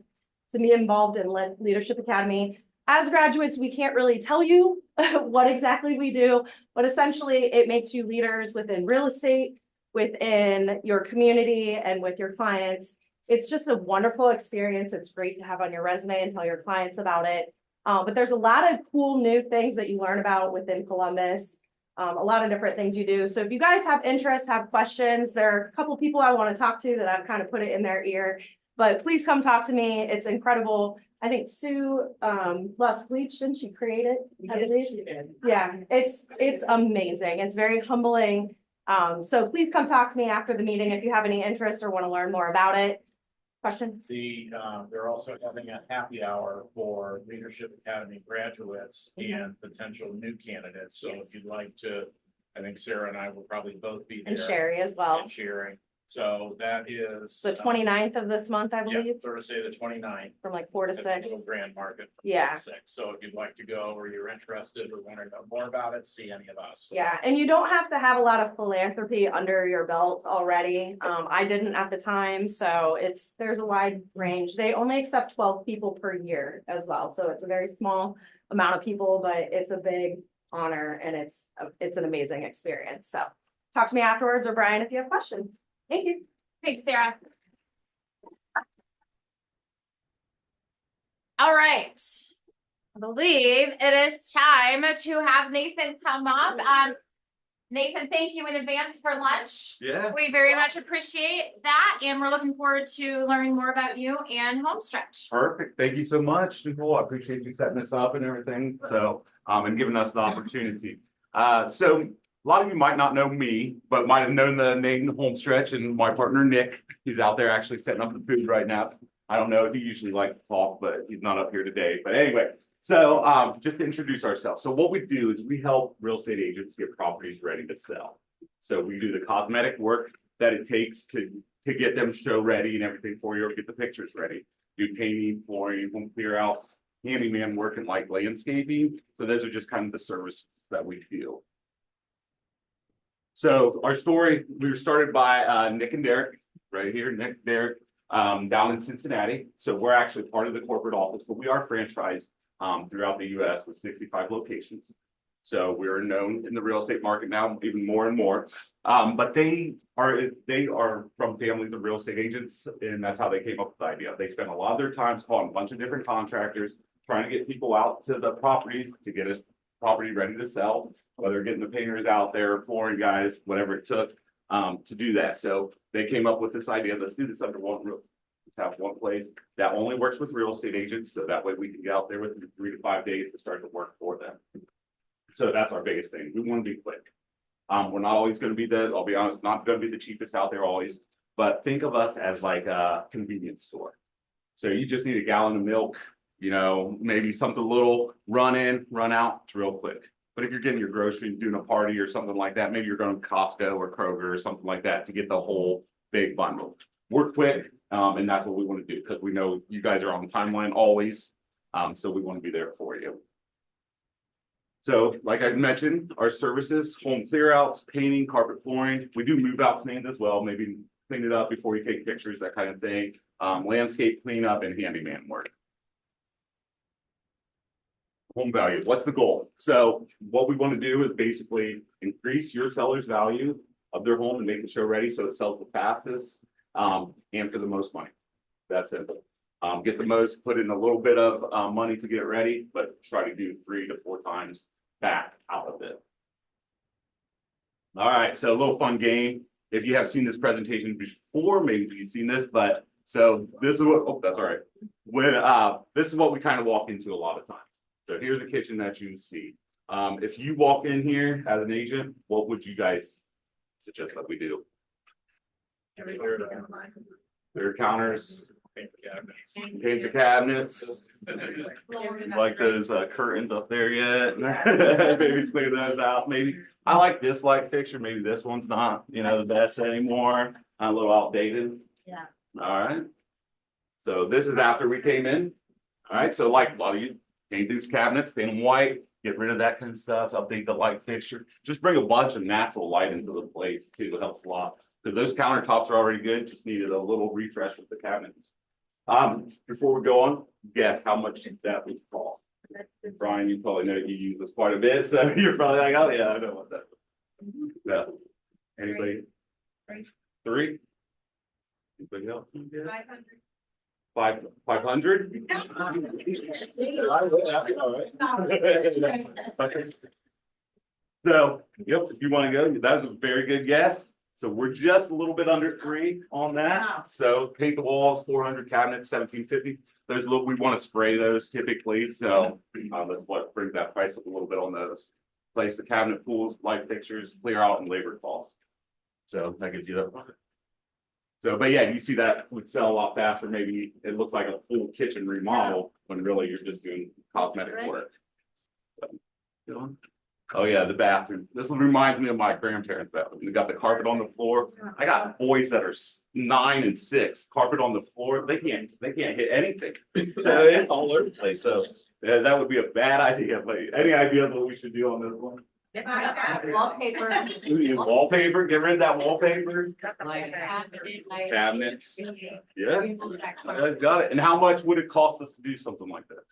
to be involved in Leadership Academy. As graduates, we can't really tell you what exactly we do, but essentially it makes you leaders within real estate, within your community, and with your clients. It's just a wonderful experience. It's great to have on your resume and tell your clients about it. But there's a lot of cool new things that you learn about within Columbus. A lot of different things you do. So if you guys have interest, have questions, there are a couple people I want to talk to that I've kind of put it in their ear, but please come talk to me. It's incredible. I think Sue Lusk-Leach, didn't she create it? I believe. Yeah, it's amazing. It's very humbling. So please come talk to me after the meeting if you have any interest or want to learn more about it. Question? They're also having a happy hour for Leadership Academy graduates and potential new candidates. So if you'd like to, I think Sarah and I will probably both be there. And Sherry as well. And sharing. So that is. The 29th of this month, I Yeah, believe, Thursday, the 29th. from like 4 to at the 6. Little Grand Market. from Yeah. 4 to 6. So if you'd like to go or you're interested or want to know more about it, see any of us. Yeah, and you don't have to have a lot of philanthropy under your belt already. I didn't at the time, so there's a wide range. They only accept 12 people per year as well, so it's a very small amount of people, but it's a big honor and it's an amazing experience. So talk to me afterwards or Brian if you have questions. Thank you. Thanks, Sarah. All right. I believe it is time to have Nathan come up. Nathan, thank you in advance for lunch. Yeah. We very much appreciate that, and we're looking forward to learning more about you and Homestretch. Perfect. Thank you so much, Nicole. I appreciate you setting this up and everything. So, and giving us the opportunity. So a lot of you might not know me, but might have known the name Homestretch and my partner, Nick. He's out there actually setting up the food right now. I don't know. He usually likes to talk, but he's not up here today. But anyway, so just to introduce ourselves. So what we do is we help real estate agents get properties ready to sell. So we do the cosmetic work that it takes to get them show ready and everything for you, or get the pictures ready. Do painting, flooring, home clear outs, handyman work, and like landscaping. So those are just kind of the services that we do. So our story, we were started by Nick and Derek, right here, Nick, Derek, down in Cincinnati. So we're actually part of the corporate office, but we are franchised throughout the US with 65 locations. So we're known in the real estate market now even more and more. But they are from families of real estate agents, and that's how they came up with the idea. They spent a lot of their time calling a bunch of different contractors, trying to get people out to the properties to get a property ready to sell, whether getting the painters out there, flooring guys, whatever it took to do that. So they came up with this idea, let's do this under one roof. Have one place that only works with real estate agents, so that way we can get out there within 3 to 5 days to start to work for them. So that's our biggest thing. We want to be quick. We're not always going to be I'll be honest, not going to be the cheapest out there always, but think of us as like a convenience store. So you just need a gallon of milk, you know, maybe something little, run in, run out, it's real quick. But if you're getting your groceries, doing a party or something like that, maybe you're going to Costco or Kroger or something like that to get the whole big bundle. we're quick, and that's what we want to do, because we know you guys are on timeline always. So we want to be there for you. So like I mentioned, our services, home clear outs, painting, carpet flooring, we do move out cleans as well, maybe clean it up before you take pictures, that kind of thing. Landscape cleanup and handyman work. Home value, what's the goal? So what we want to do is basically increase your seller's value of their home and make the show ready so it sells the fastest, and for the most money. That's simple. Get the most, put in a little bit of money to get it ready, but try to do 3 to 4 times back out of it. All right, so a little fun game. If you have seen this presentation before, maybe you've seen this, but so this is what, oh, that's all right. When this is what we kind of walk into a lot of times. So here's a kitchen that you see. If you walk in here as an agent, what would you guys suggest that we do? Their counters, paint the cabinets. Like those curtains up there yet? Maybe clear those out. Maybe I like this light fixture. Maybe this one's not, you know, the best anymore. A little outdated. Yeah. All right. So this is after we came in. All right. So like a lot of you paint these cabinets, paint them white, get rid of that kind of stuff, update the light fixture. Just bring a bunch of natural light into the place too. It helps a lot. Because those countertops are already good, just needed a little refresh with the cabinets. Before we go on, guess how much that would cost. Brian, you probably know you use this quite a bit, so you're probably like, oh yeah, I know what that is. Yeah. Anybody? 3? Anybody else? 500? So, yep, if you want to go, that's a very good guess. So we're just a little bit under 3 on that. So paint the walls, 400 cabinets, 1750. Those look, we want to spray those typically. So that's what brings that price up a little bit on those. Place the cabinet pools, light fixtures, clear out, and labor costs. So that gives you that. So, but yeah, you see that would sell a lot faster. Maybe it looks like a full kitchen remodel when really you're just doing cosmetic work. So, oh yeah, the bathroom. This reminds me of my grandparents' bathroom. We got the carpet on the floor. I got boys that are 9 and 6, carpet on the floor. They can't hit anything. So it's all over the place. So yeah, that would be a bad idea. But any ideas what we should do on this one? Wallpaper. Wallpaper, get rid of that wallpaper. Cabinets. Yeah, I've got it. And how much would it cost us to do something like that?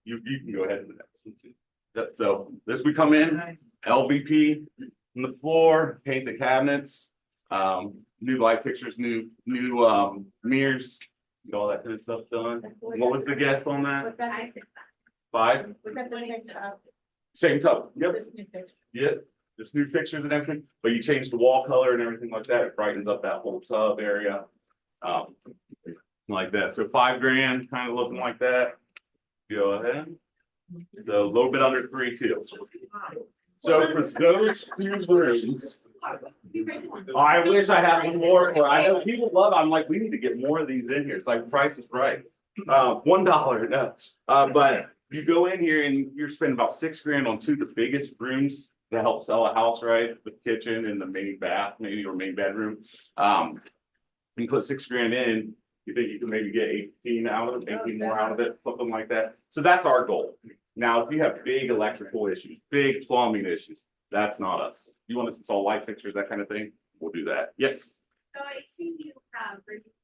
You can go ahead with that. So this we come in, LVP on the floor, paint the cabinets, new light fixtures, new mirrors, get all that kind of stuff done. What was the guess on that? 5? Was that the same tub? Same tub. Yep. Yep. Just new fixtures and everything, but you change the wall color and everything like that. It brightens up that whole tub area. Like that. So $5,000, kind of looking like that. Go ahead. So a little bit under 3 too. So for those 2 rooms, I wish I had one more. Or I know people love. I'm like, we need to get more of these in here. It's like Price is Right. $1, no. But you go in here and you're spending about $6,000 on 2 of the biggest rooms to help sell a house, right? The kitchen and the main bath, maybe, or main bedroom. You put $6,000 in. You think you can maybe get 18 out of it, 18 more out of it, something like that. So that's our goal. Now, if you have big electrical issues, big plumbing issues, that's not us. You want us to install light fixtures, that kind of thing, we'll do that. Yes. So I see you have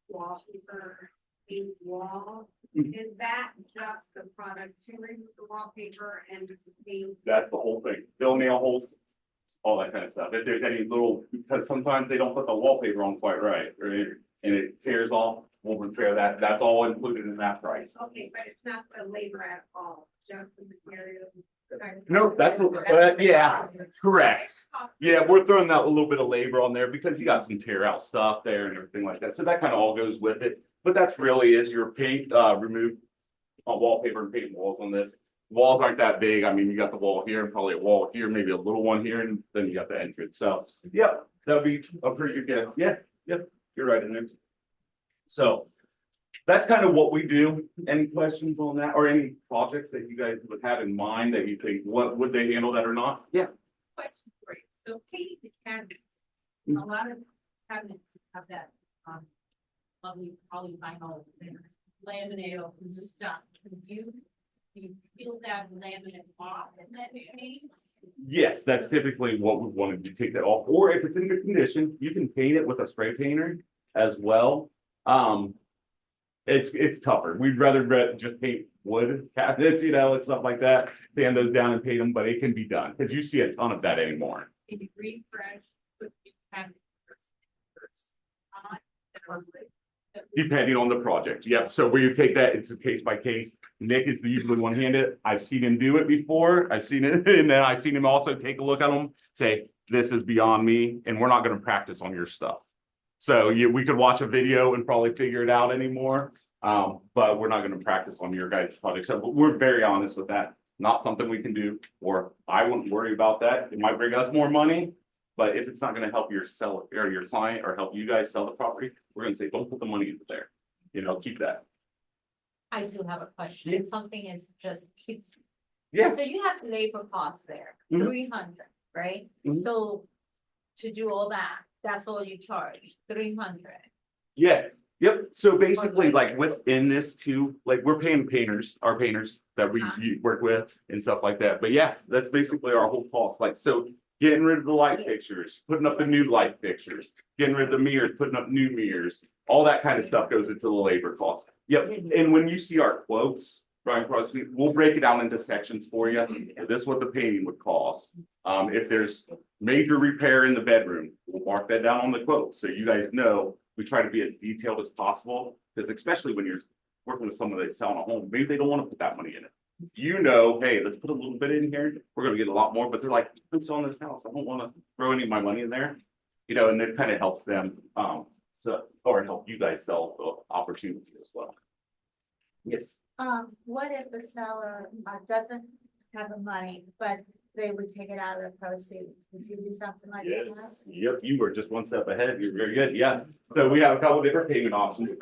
wallpaper, a wall. Is that just the product to remove the wallpaper and just paint? That's the whole thing. Fill nail holes, all that kind of stuff. If there's any little, because sometimes they don't put the wallpaper on quite right, and it tears off. We'll repair that. That's all included in that price. Okay, but it's not the labor at all, just the material. No, that's, yeah, correct. Yeah, we're throwing that a little bit of labor on there because you got some tear out stuff there and everything like that. So that kind of all goes with it. But that's really is your paint, remove wallpaper and paint walls on this. Walls aren't that big. I mean, you got the wall here and probably a wall here, maybe a little one here, and then you got the entrance. So yeah, that'll be a pretty good guess. Yeah, you're right in there. So that's kind of what we do. Any questions on that or any projects that you guys would have in mind that you think, what would they handle that or not? Yeah. Question for you. So painting the cabinets, A lot of cabinets have that, lovely polyvinyl laminate and stuff. You peel that laminate off and then you paint? Yes, that's typically what we wanted to take that off, or if it's in good condition, you can paint it with a spray painter as well. It's tougher. We'd rather just paint wood cabinets, and stuff like that, sand those down and paint them, but it can be done, because you see a ton of that anymore. If you refresh, put new cabinets. Depending on the project, yep, so we take that, it's a case by case. Nick is the usually one-handed, I've seen him do it before, I've seen it, and then I've seen him also take a look at them, say, this is beyond me, and we're not gonna practice on your stuff. So we could watch a video and probably figure it out anymore, but we're not gonna practice on your guys' project, so we're very honest with that. Not something we can do, or I wouldn't worry about that, it might bring us more money. But if it's not gonna help your seller or your client or help you guys sell the property, we're gonna say, don't put the money into there. Keep that. I do have a question. It's something is just keeps. Yeah. So you have labor costs there, Mhm. 300, right? Mhm. So to do all that, that's all you charge, 300. Yeah, yep. So basically, like within this too, like we're paying painters, our painters that we work with and stuff like that. But yeah, that's basically our whole cost. Like, so getting rid of the light fixtures, putting up the new light fixtures, getting rid of the mirrors, putting up new mirrors, all that kind of stuff goes into the labor cost. Yep. And when you see our quotes, Brian Crosby, we'll break it down into sections for you. So this is what the painting would cost. If there's major repair in the bedroom, we'll mark that down on the quote. So you guys know we try to be as detailed as possible, because especially when you're working with someone that's selling a home, maybe they don't want to put that money in it. Hey, let's put a little bit in here. We're gonna get a lot more, but they're like, I'm selling this house. I don't want to throw any of my money in there. And it kind of helps them, or help you guys sell the opportunity as well. Yes. What if the seller doesn't have the money, but they would take it out of the proceeds? Would you do something like that? Yes, yep, you were just one step ahead. You're very good. Yeah. So we have a couple different payment options.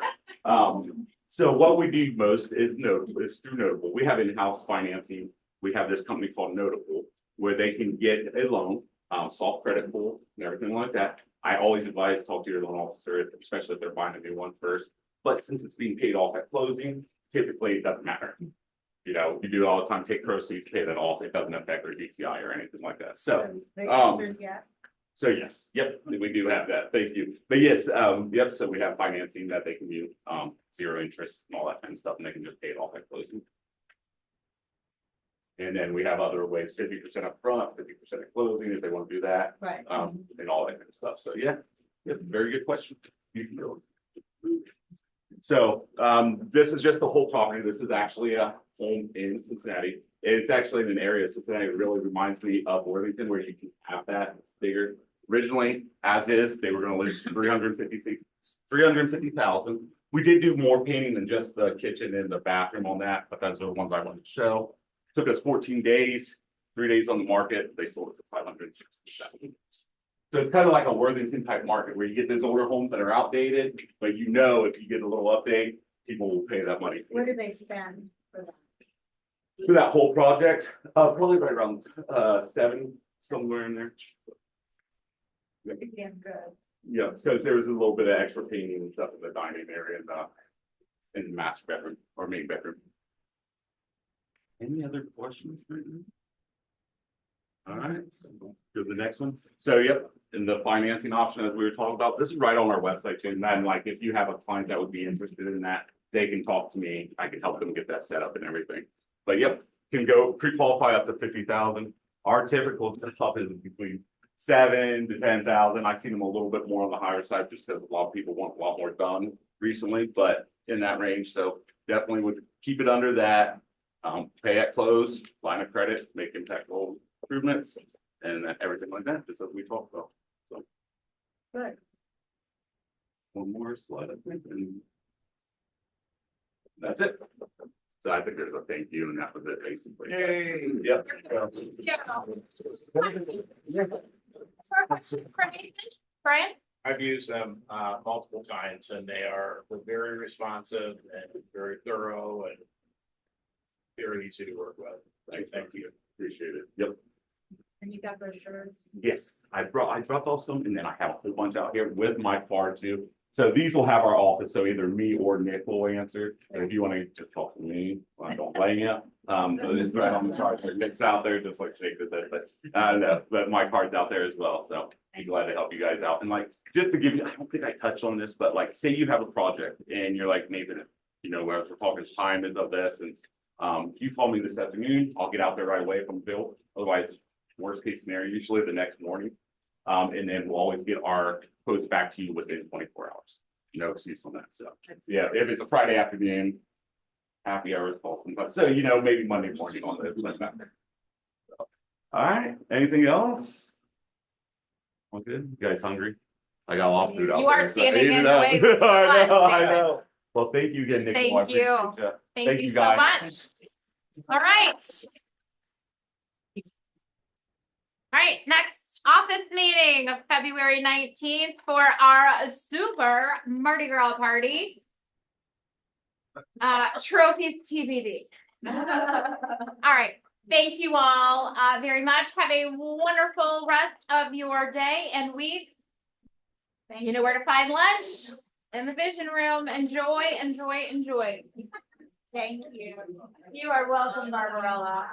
So what we do most is through Notable. We have in-house financing. We have this company called Notable, where they can get a loan, soft credit pool and everything like that. I always advise talk to your loan officer, especially if they're buying a new one first. But since it's being paid off at closing, typically it doesn't matter. You do it all the time, take proceeds, pay that off. It doesn't affect their DTI or anything like that. So, The answer is yes. so yes, yep, we do have that. Thank you. But yes, yep, so we have financing that they can use, 0 interest and all that kind of stuff, and they can just pay it off at closing. And then we have other ways, 50% up front, 50% at closing, if they want to do that, Right. and all that kind of stuff. So yeah, very good question. You can go. So, this is just the whole property. This is actually a home in Cincinnati. It's actually in an area of Cincinnati that really reminds me of Worthington, where you can have that. It's bigger. Originally, as is, they were gonna list 350,000. We did do more painting than just the kitchen and the bathroom on that, but those are the ones I wanted to show. Took us 14 days, 3 days on the market. They sold it for 567. So it's kind of like a Worthington type market where you get those older homes that are outdated, but if you get a little update, people will pay that money. What do they spend for that? For that whole project, probably right around 7, somewhere in there. Again, good. Yeah, because there was a little bit of extra painting and stuff in the dining area and in the master bedroom or main bedroom. Any other questions? All right, so go to the next one. So yep, and the financing option as we were talking about, this is right on our website too. And then like if you have a client that would be interested in that, they can talk to me. I can help them get that set up and everything. But yep, can go pre-qualify up to 50,000. Our typical top is between 7 to 10,000. I've seen them a little bit more on the higher side just because a lot of people want a lot more done recently, but in that range. So definitely would keep it under that. Pay at close, line of credit, make impactful improvements, and everything like that, just as we talked about. So. Good. One more slide, I think, and that's it. So I think there's a thank you, and that was it basically. Yay. Yep. Brian? I've used them multiple times and they're very responsive and very thorough and very easy to work with. Thank you. Appreciate it. Yep. And you got brochures? Yes, I dropped off some and then I have a whole bunch out here with my card too. So these will have our office, so either me or Nick will answer, and if you wanna just talk to me, I don't blame you. But it's right on the card, so Nick's out there, just like shake his head, no, but my card's out there as well, so I'm glad to help you guys out. And like, just to give you, I don't think I touched on this, but like, say you have a project and you're like, Nathan, you know, whereas we're talking time is of the essence. You call me this afternoon, I'll get out there right away if I'm built, otherwise, worst case scenario, usually the next morning. And then we'll always get our quotes back to you within 24 hours. No excuse on that, so, yeah, if it's a Friday afternoon, happy hours call sometimes, so, you know, maybe Monday morning on this. All right, anything else? All good, you guys hungry? I got a lot of food out there. You are so standing eat it in up. the way. I know. Well, thank you again, Nicole. I Thank you. appreciate ya. Thank you so guys. much. All right. All right, next office meeting of February 19th for our super Mardi Gras party. Trophies TBD. All right, thank you all very much. Have a wonderful rest of your day and week. You know where to find lunch in the vision room. Enjoy, enjoy, enjoy. Thank you. You are welcome, Barbarella.